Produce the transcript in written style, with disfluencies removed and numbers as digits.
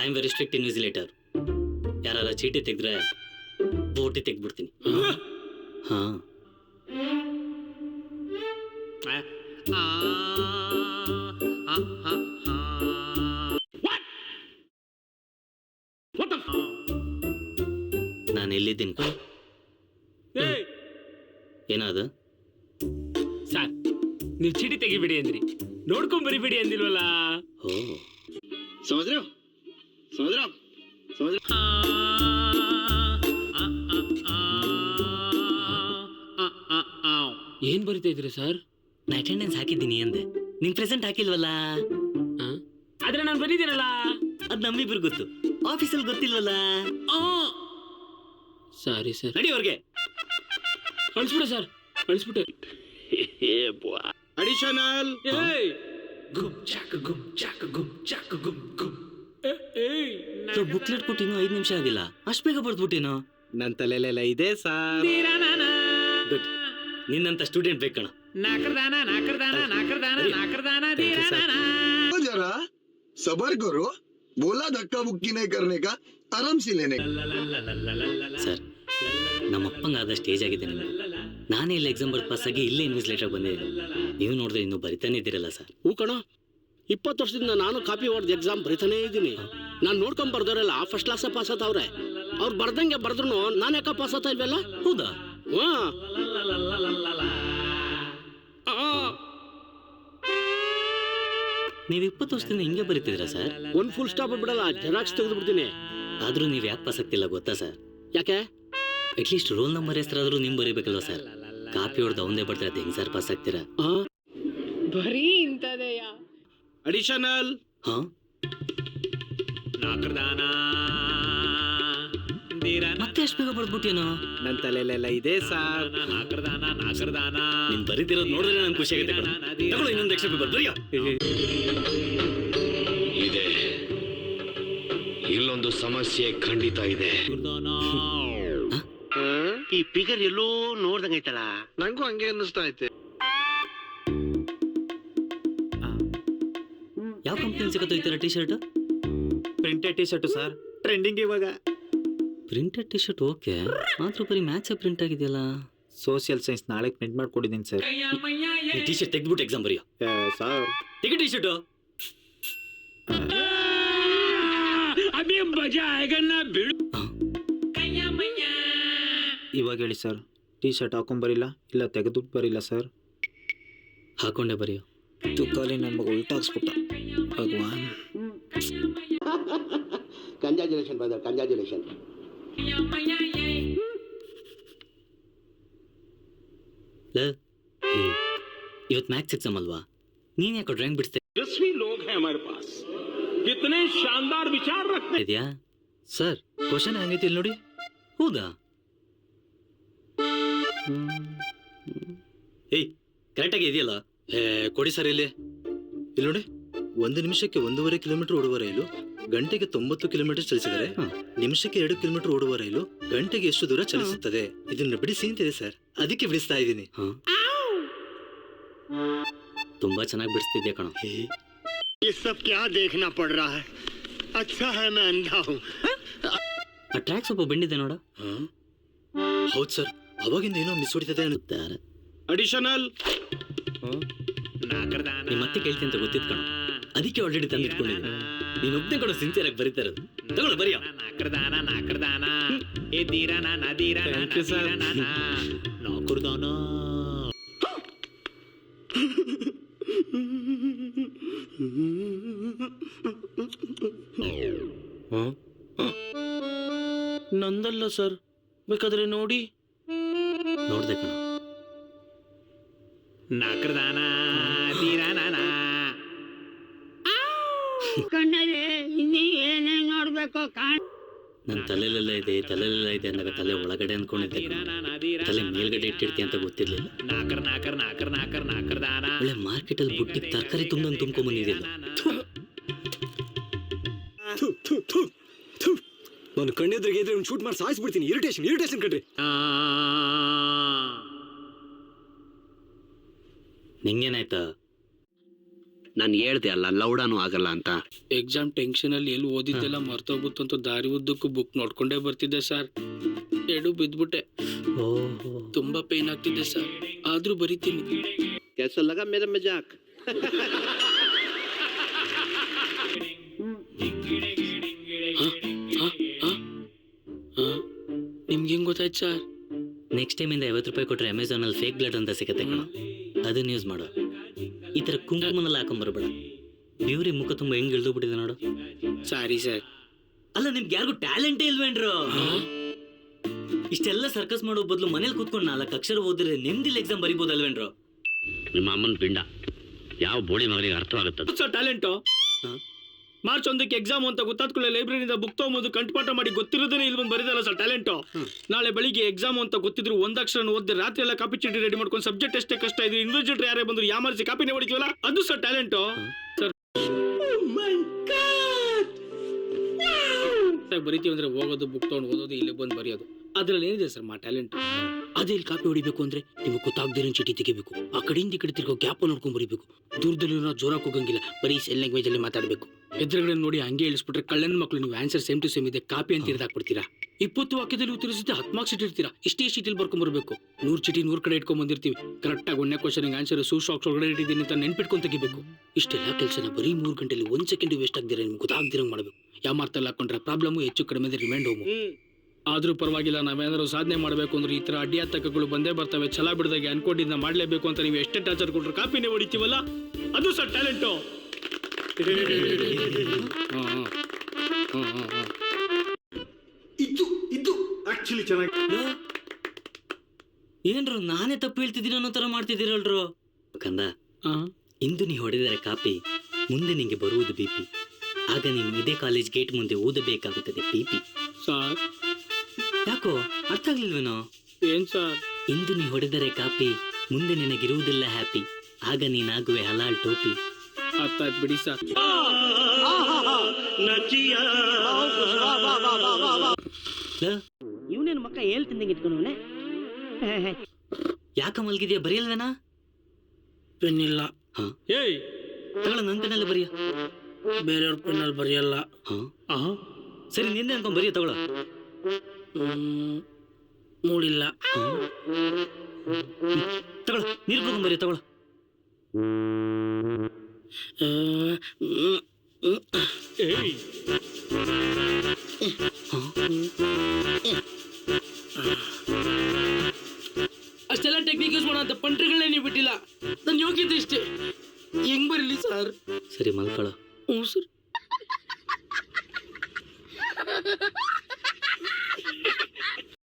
I am very strict invigilator. ಯಾರ ಚೀಟಿ ತೆಗೆದ್ರೆ ಬೋಟಿ ತೆಗ್ಬಿಡ್ತೀನಿ. ಹಾ ನಾನು ಎಲ್ಲಿದ್ದೀನಿ? ಏನಾದ ಸರ್, ನೀವು ಚೀಟಿ ತೆಗಿಬಿಡಿ ಅಂದ್ರಿ, ನೋಡ್ಕೊಂಡ್ ಬರಿಬಿಡಿ ಅಂದಿಲ್ವಲ್ಲ. ಓ ಸಮುದ್ರ ಸಮುದ್ರ ಸಮುದ್ರ ಏನ್ ಬರಿತಾ ಇದ್ರಿ ಸರ್? ನಾ ಅಟೆಂಡೆನ್ಸ್ ಹಾಕಿದ್ದೀನಿ ಅಂದೆ, ನಿನ್ ಪ್ರೆಸೆಂಟ್ ಹಾಕಿಲ್ವಲ್ಲ? ಆದ್ರೆ ನಾನು ಬಂದಿದ್ದೀನಲ್ಲ. ಅದ್ ನಮ್ಮಿಬ್ರು ಗೊತ್ತು, ಆಫೀಸಲ್ಲಿ ಗೊತ್ತಿಲ್ವಲ್ಲ? Sorry sir. ನಡಿ ಅವ್ರಿಗೆ. ಕಳಿಸ್ಬಿಟ್ಟೆ ಸರ್, ಕಳಿಸ್ಬಿಟ್ಟೆ. ಅಡಿಷನಲ್ ಬುಕ್ಲೆಟ್ ಕೊಟ್ಟಿನೋ 5 ನಿಮಿಷ ಆಗಿಲ್ಲ, ಅಷ್ಟು ಬೇಗ ಬರ್ದ್ಬಿಟ್ಟೇನೋ. ನನ್ನ ತಲೆಲೆಲ್ಲ ಇದೆ ಸರ್. ಗುಡ್, ನಿನ್ನಂತ ಸ್ಟೂಡೆಂಟ್ ಬೇಕಣ. जरा सबर करो, बोला धक्का बुक्की नहीं करने का, आराम से लेने का. ಸರ್, ನಮ್ಮಪ್ಪಂಗಾದ ಸ್ಟೇಜ್ ಆಗಿದೆ ನಿಮ್ಗೆ. ನಾನೇ ಇಲ್ಲಿ ಎಕ್ಸಾಮ್ ಬರ್ದು ಪಾಸ್ ಆಗಿ ಇಲ್ಲೇ ಇನ್ವಿಜಿಲೇಟರ್ ಬಂದಿದ್ದೀನಿ. ನೀವು ನೋಡಿದ್ರೆ ಇನ್ನೂ ಬರಿತಾನೆ ಇದ್ದೀರಲ್ಲ ಸರ್. ಹೂ ಕಣ, 20 ವರ್ಷದಿಂದ ನಾನು ಕಾಪಿ ಹೊಡೆದು ಎಕ್ಸಾಮ್ ಬರಿತಾನೇ ಇದ್ದೀನಿ. ನಾನು ನೋಡ್ಕೊಂಡ್ ಬರ್ದವ್ರೆಲ್ಲ ಫಸ್ಟ್ ಕ್ಲಾಸ್ ಪಾಸ್ ಆತವ್ರೆ. ಅವ್ರು ಬರ್ದಂಗೆ ಬರ್ದ್ರು ನಾನು ಯಾಕ ಪಾಸ್ ಆತ ಇಲ್ವಲ್ಲ? ಹೌದಾ? ನೀವು 20 ವರ್ಷದಿಂದ ಹಿಂಗೆ ಬರೀತಿದ್ರಾ ಸರ್? ಒಂದ್ ಫುಲ್ ಸ್ಟಾಪ್ ಬಿಡಲ್ಲ, ಜೆರಾಕ್ಸ್ ತೆಗೆದು ಬಿಡ್ತೀನಿ. ಆದ್ರೂ ನೀವು ಯಾಕೆ ಪಾಸ್ ಆಗ್ತಿಲ್ಲ ಗೊತ್ತಾ ಸರ್? ಯಾಕೆ? ಅಟ್ಲೀಸ್ಟ್ ರೋಲ್ ನಂಬರ್ ಹೆಸರಾದ್ರೂ ನಿಮ್ ಬರೀಬೇಕಲ್ವಾ ಸರ್? ಕಾಪಿ ಹೊಡೆದು ಅವಂದೇ ಬರ್ತಾರೆ, ಅದು ಹೆಂಗ್ ಸರ್ ಪಾಸ್ ಆಗ್ತೀರಾ? ಬರೀ ಇಂಥದೆಯ. ಅಡಿಷನಲ್ ಹಾ ಮತ್ತೆ ಅಷ್ಟು ಬೇಗ ಬರ್ದ್ಬಿಟ್ಟೇನೋ. ನನ್ನ ತಲೆಲೆಲ್ಲ ಇದೆ ಸರ್. ನೀನ್ ಬರೀತಿರೋದು ನೋಡಿದ್ರೆ ನನ್ಗೆ ಖುಷಿ ಆಗುತ್ತೆ. ತಗೊಳ್ಳಿ ಇನ್ನೊಂದು ಎಕ್ಸ್ಟ್ರಾ ಪೇಪರ್ ಬರೆಯೋ. ಇದೆ, ಇಲ್ಲೊಂದು ಸಮಸ್ಯೆ ಖಂಡಿತ ಇದೆ. ಈ ಫಿಗರ್ ಎಲ್ಲೋ ನೋಡ್ದಂಗೈತಲ್ಲ. ನಂಗೂ ಹಂಗೆ ಅನ್ನಿಸ್ತಾ ಐತೆ. ಯಾವ ಕಂಪ್ನಿ ಸಿಗತ್ತೋ ಈ ತರ T shirt? Printed T shirt sir, trending ಇವಾಗ. ಪ್ರಿಂಟೆಡ್ ಟಿ ಶರ್ಟ್ ಓಕೆ, ಮಾತ್ರ ಬರೀ ಮ್ಯಾಚ್ ಪ್ರಿಂಟ್ ಆಗಿದೆಯಲ್ಲ. ಸೋಷಿಯಲ್ ಸೈನ್ಸ್ ನಾಳೆ ಪ್ರಿಂಟ್ ಮಾಡ್ಕೊಟ್ಟಿದ್ದೀನಿ ಸರ್. ಈ ಟಿ ಶರ್ಟ್ ತೆಗೆದ್ಬಿಟ್ಟು ಎಕ್ಸಾಮ್ ಬರೆಯೋ. ಸರ್ ತೆಗಿ ಟಿ ಶರ್ಟ್. ಇವಾಗ ಹೇಳಿ ಸರ್, ಟಿ ಶರ್ಟ್ ಹಾಕೊಂಬರಿಲ್ಲ ಇಲ್ಲ ತೆಗೆದು ಬರಿಲ್ಲ ಸರ್? ಹಾಕೊಂಡೆ ಬರೆಯೋ. ತುಕಾಲಿ ನನ್ನ ಮಗ ಉಲ್ಟಾಕ್ಸ್ಬಿಟ್ಟ. ಭಗವಾನ್. Congratulation brother, congratulation. ಇವತ್ತು ಮ್ಯಾಥ್ಸ್ ಎಕ್ಸಾಮ್ ಅಲ್ವಾ, ನೀನ್ ಯಾಕೋ ಡ್ರಾಯಿಂಗ್ ಬಿಡಿಸ್ತಾ ಇದೆಯಾ? ಸರ್ ಕ್ವಶನ್ ಹೆಂಗೈತಿ ಇಲ್ಲಿ ನೋಡಿ. ಹೌದಾ? ಏಯ್, ಕರೆಕ್ಟಾಗಿ ಇದೆಯಲ್ಲ? ಕೊಡಿ ಸರ್ ಇಲ್ಲಿ. ಇಲ್ಲಿ ನೋಡಿ, 1 ನಿಮಿಷಕ್ಕೆ 1.5 ಕಿಲೋಮೀಟರ್ ಓಡುವ ರೈಲು ಗಂಟೆಗೆ 90 ಕಿಲೋಮೀಟರ್ ಚಲಿಸಿದರೆ ನಿಮಿಷಕ್ಕೆ 2 ಕಿಲೋಮೀಟರ್ ಓಡುವ ರೈಲು ಗಂಟೆಗೆ ಎಷ್ಟು ದೂರ ಚಲಿಸುತ್ತದೆ? ಇದನ್ನು ಬಿಡಿಸಿ ಅಂತಿದೆ ಸರ್, ಅದಕ್ಕೆ ಬಿಡಿಸ್ತಾ ಇದ್ದೀನಿ. ತುಂಬಾ ಚೆನ್ನಾಗಿ ಬಿಡಿಸ್ತಿದ್ಯಾ ಕಣ. ये सब क्या देखना पड़ रहा है? अच्छा है मैं अंधा हूँ. ಆ ಟ್ರ್ಯಾಕ್ ಸ್ವಲ್ಪ ಬೆಂಡಿದೆ ನೋಡ. ಹೌದು ಸರ್, ಅವಾಗಿಂದ ಏನೋ ಮಿಸ್ ಹೊಡಿತದೆ ಅನ್ನುತ್ತಾರೆ. ಅಡಿಷನಲ್ ನಿಮ್ಮ ಮತ್ತೆ ಕೇಳ್ತೀನಿ ಅಂತ ಗೊತ್ತಿತ್ತು ಕಣ, ಅದಕ್ಕೆ ಆಲ್ರೆಡಿ ತಂದಿಟ್ಕೊಂಡಿದ್ದೀನಿ. ನೀನು ಒಬ್ಬನೇ ಕಣ ಸಿನ್ಸಿಯರ್ ಆಗಿ ಬರೀತಾ ಇರೋದು. ತಗೊಳ್ಳಿ ಬರೆಯೋ. ನಂದಲ್ಲ ಸರ್, ಬೇಕಾದ್ರೆ ನೋಡಿ. ನೋಡ್ದೆ ಕಣ. ನನ್ನ ತಲೆಲೆಲ್ಲ ಇದೆ, ತಲೆಲೆಲ್ಲ ಇದೆ ಅಂದಾಗ ತಲೆ ಒಳಗಡೆ ಅನ್ಕೊಂಡಿದ್ದೆ. ತಲೆ ಮೇಲ್ಗಡೆ ಇಟ್ಟಿರ್ತಿ ಅಂತ ಗೊತ್ತಿರ್ಲಿಲ್ಲ. ಒಳ್ಳೆ ಮಾರ್ಕೆಟ್ ಅಲ್ಲಿ ಬುಟ್ಟಿಗೆ ತರಕಾರಿ ತುಂಬ್ದಂಗ್ ತುಂಬ್ಕೊಂಡ್ ಬಂದಿದ್ದಿಲ್ಲ. ನಾನು ಕಣ್ಣೆದ್ರಿಗೆ ಇದ್ರೆ ಶೂಟ್ ಮಾಡಿ ಸಾಯಿಸ್ಬಿಡ್ತೀನಿ. ಇರಿಟೇಷನ್ ಕಣ್ರಿ. ನಿಂಗೇನಾಯ್ತಾ? ನಾನು ಹೇಳ್ದೆ ಅಲ್ಲ ಲೌಡಾನು ಆಗಲ್ಲ ಅಂತ. ಎಕ್ಸಾಮ್ ಟೆನ್ಷನ್ ಅಲ್ಲಿ ಎಲ್ಲಿ ಓದಿದ್ದೆಲ್ಲ ಮರ್ತೋಗ್ಬಿಟ್ಟು ಅಂತ ದಾರಿ ಉದ್ದಕ್ಕೂ ಬುಕ್ ನೋಡ್ಕೊಂಡೇ ಬರ್ತಿದ್ದೆ ಸರ್. ಎಡು ಬಿದ್ಬಿಟ್ಟೆ, ಓಹೋ. ತುಂಬಾ ಪೇನ್ ಆಗ್ತಿದೆ ಸರ್. ಆದ್ರೂ ಬರೀತೀನಿ. कैसा लगा मेरा मजाक? ನಿಮ್ಗೆ ಹೆಂಗ್ ಗೊತ್ತಾಯ್ತು ಸರ್? ನೆಕ್ಸ್ಟ್ ಟೈಮಿಂದ 50 ರೂಪಾಯಿ ಕೊಟ್ರೆ ಅಮೆಝಾನ್ ಅಲ್ಲಿ ಫೇಕ್ ಬ್ಲಡ್ ಅಂತ ಸಿಗತ್ತೆ ಕಣ, ಅದನ್ನ ಯೂಸ್ ಮಾಡು. ಈ ತರ ಕುಂಕುಮನೆಲ್ಲ ಹಾಕೊಂಡ್ಬರ್ಬೇಡ. ಬ್ಯೂರಿ ಮುಖ ತುಂಬ ಹೆಂಗ್ ಇಳ್ದೋಗ್ಬಿಟ್ಟಿದೆ ನೋಡು. Sorry sir. ಅಲ್ಲ ನಿಮ್ಗೆ ಯಾರಿಗೂ ಟ್ಯಾಲೆಂಟೇ ಇಲ್ವೇನ್ರು? ಇಷ್ಟೆಲ್ಲ ಸರ್ಕಸ್ ಮಾಡೋ ಬದಲು ಮನೇಲಿ ಕೂತ್ಕೊಂಡು 4 ಅಕ್ಷರ ಓದಿದ್ರೆ ನಿಮ್ದಿಲ್ಲ ಎಕ್ಸಾಮ್ ಬರಿಬೋದಲ್ವೇನ್ರು? ನಿಮ್ಮ ಅಮ್ಮನ ಪಿಂಡ ಯಾವ ಬೋಳಿ ಮಗನಿಗೆ ಅರ್ಥವಾಗುತ್ತದೆ? Sir talent. ಮಾರ್ಚ್ 1ಕ್ಕೆ ಎಕ್ಸಾಮ್ ಅಂತ ಗೊತ್ತಾದ್ಕೊಳ್ಳೆ ಲೈಬ್ರರಿಯಿಂದ ಬುಕ್ ತಗೊಂಬೋದು ಕಂಠಪಾಠ ಮಾಡಿ ಗೊತ್ತಿರೋದೇ ಇಲ್ಲಿ ಬಂದು ಬರೀದಲ್ಲ ಸರ್ ಟ್ಯಾಲೆಂಟು. ನಾಳೆ ಬೆಳಿಗ್ಗೆ ಎಕ್ಸಾಮ್ ಅಂತ ಗೊತ್ತಿದ್ರು ಒಂದಕ್ಷರ ಓದಿದ್ರೆ ರಾತ್ರಿ ಎಲ್ಲ ಕಾಪಿ ಚೀಟಿ ರೆಡಿ ಮಾಡ್ಕೊಂಡು ಸಬ್ಜೆಕ್ಟ್ ಎಷ್ಟೇ ಕಷ್ಟ ಇದೆ ಇನ್ವಿಜಿಲೇಟರ್ ಯಾರೇ ಬಂದ್ರು ಯಾಮಾರಿಸಿ ಕಾಪಿನೇ ಹೊಡಿತೀವಲ್ಲ, ಅದು ಸರ್ ಟ್ಯಾಲೆಂಟು. ಸರ್ ಬರಿತೀವಿ ಅಂದ್ರೆ ಹೋಗೋದು ಬುಕ್ ತಗೊಂಡು ಓದೋದು, ಇಲ್ಲೇ ಬಂದು ಬರೆಯೋದು, ಅದ್ರಲ್ಲಿ ಏನಿದೆ ಸರ್ ಮಾ ಟ್ಯಾಲೆಂಟ್. ಅದೇ ಇಲ್ಲಿ ಕಾಪಿ ಹೊಡಿಬೇಕು ಅಂದ್ರೆ ನಿಮಗೆ ಗೊತ್ತಾಗ್ದಿರೋ ಚೀಟಿ ತೆಗಿಬೇಕು, ಆ ಕಡೆಯಿಂದ ಈ ಕಡೆ ತಿರ್ಗೋ ಗ್ಯಾಪ್ ನೋಡ್ಕೊಂಡ್ ಬರೀಬೇಕು. ದೂರದಲ್ಲಿ ಜೋರಾಗಿ ಹೋಗಂಗಿಲ್ಲ, ಬರೀ ಸೆಲ್ ಲ್ಯಾಂಗ್ವೇಜ್ ಅಲ್ಲಿ ಮಾತಾಡಬೇಕು. ಎದುರುಗಡೆ ನೋಡಿ ಹಂಗೆ ಇಳಿಸ್ಬಿಟ್ರೆ ಕಳ್ಳನ ಮಕ್ಕಳು ನೀವು ಆನ್ಸರ್ ಸೇಮ್ ಟು ಸೇಮ್ ಇದೆ ಕಾಪಿ ಅಂತ ಇರ್ದಾಕ್ಬಿಡ್ತೀರಾ. 20 ವಾಕ್ಯದಲ್ಲಿ ಉತ್ತರಿಸುತ್ತೆ 10 ಮಾರ್ಕ್ಸ್ ಶೀಟ್ ಇರ್ತೀರಾ. ಇಷ್ಟೇ ಶೀಟಲ್ಲಿ ಬರ್ಕೊಂಡ್ಬರ್ಬೇಕು. 100 ಚೀಟಿ 100 ಕಡೆ ಇಟ್ಕೊಂಡ್ ಬಂದಿರ್ತೀವಿ. ಕರೆಕ್ಟಾಗಿ 1ನೇ ಕ್ವಶನ್ ಆನ್ಸರ್ ಶಾಕ್ಸ್ ಒಳಗಡೆ ಇಟ್ಟಿದ್ದೀನಿ ಅಂತ ನೆನ್ಪಿಟ್ಕೊಂಡು ತೆಗಿಬೇಕು. ಇಷ್ಟೆಲ್ಲ ಕೆಲಸನ ಬರೀ 3 ಗಂಟೆಲಿ 1 ಸೆಕೆಂಡ್ ವೇಸ್ಟ್ ಆಗ್ದಿರ ನಿಮ್ಗೆ ಗೊತ್ತಾಗ್ದಿರಂಗ್ ಮಾಡಬೇಕು. ಯಾಮಾರ್ತಲ್ಲಿ ಹಾಕೊಂಡ್ರೆ ಪ್ರಾಬ್ಲಮ್ ಹೆಚ್ಚು ಕಡಿಮೆ ರಿಮೈಂಡ್ ಹೋಮು. ಆದ್ರೂ ಪರವಾಗಿಲ್ಲ, ನಾವೇನಾದ್ರು ಸಾಧನೆ ಮಾಡಬೇಕು ಅಂದ್ರೆ ಈ ತರ ಅಡ್ಡಿಯಾತಕಗಳು ಬಂದೇ ಬರ್ತವೆ. ಛಲ ಬಿಡದಾಗೆ ಅನ್ಕೊಂಡಿದ್ದ ಮಾಡ್ಲೇಬೇಕು ಅಂತ ನೀವು ಎಷ್ಟೇ ಟಾರ್ಚರ್ ಕೊಟ್ರು ಕಾಪಿನೇ ಹೊಡಿತೀವಲ್ಲ, ಅದು ಸರ್ ಟ್ಯಾಲೆಂಟು. ಇದು ಆಕ್ಚುಲಿ ಚೆನ್ನಾಗಿ. ಏನ್ರು ನಾನೇ ತಪ್ಪು ಹೇಳ್ತಿದ್ದೀನಿ ಅನ್ನೋ ತರ ಮಾಡ್ತಿದ್ದೀರಲ್ರು. ಕಂದ, ಇಂದು ನೀ ಹೊಡೆದರೆ ಕಾಪಿ, ಮುಂದೆ ನಿಂಗೆ ಬರುವುದು BP. ಆಗ ನೀನು ಇದೇ ಕಾಲೇಜ್ ಗೇಟ್ ಮುಂದೆ ಓದಬೇಕಾಗುತ್ತದೆ PP. ಸರ್ ಯಾಕೋ ಅರ್ಥ ಆಗ್ಲಿಲ್ವೇನೋ? ಏನ್ ಸರ್? ಇಂದು ನೀ ಹೊಡೆದರೆ ಕಾಪಿ, ಮುಂದೆ ನಿನಗಿರುವುದಿಲ್ಲ ಹ್ಯಾಪಿ. ಆಗ ನೀನಾಗುವೆ ಹಲಾಲ್ ಟೋಪಿ. ಅರ್ಥ ಆಯ್ತು ಬಿಡಿ ಸರ್. ಇವನೇನು ಮಕ್ಕ ಹೇಳ್ತಿದ್ದಂಗೆ ಇಟ್ಕೊಂಡವನೆ. ಯಾಕ ಮಲ್ಗಿದ್ಯಾ? ಬರೆಯಲ್ವೇನಾ? ಪೆನ್ ಇಲ್ಲ. ಏಯ್ ತಗೊಳ, ನನ್ನ ಪೆನ್ನಲ್ಲಿ ಬರೆಯ. ಬೇರೆಯವ್ರ ಪೆನ್ನಲ್ಲಿ ಬರೆಯಲ್ಲ. ಸರಿ ನಿಂದೆ ಅನ್ಕೊಂಡ್ ಬರೆಯ, ತಗೊಳ. ಮೂಡಿಲ್ಲ. ತಗೊಳ, ನೀರು ಹೋಗೊಂಡ್ ಬರೆಯ, ತಗೊಳ. ಏಯ್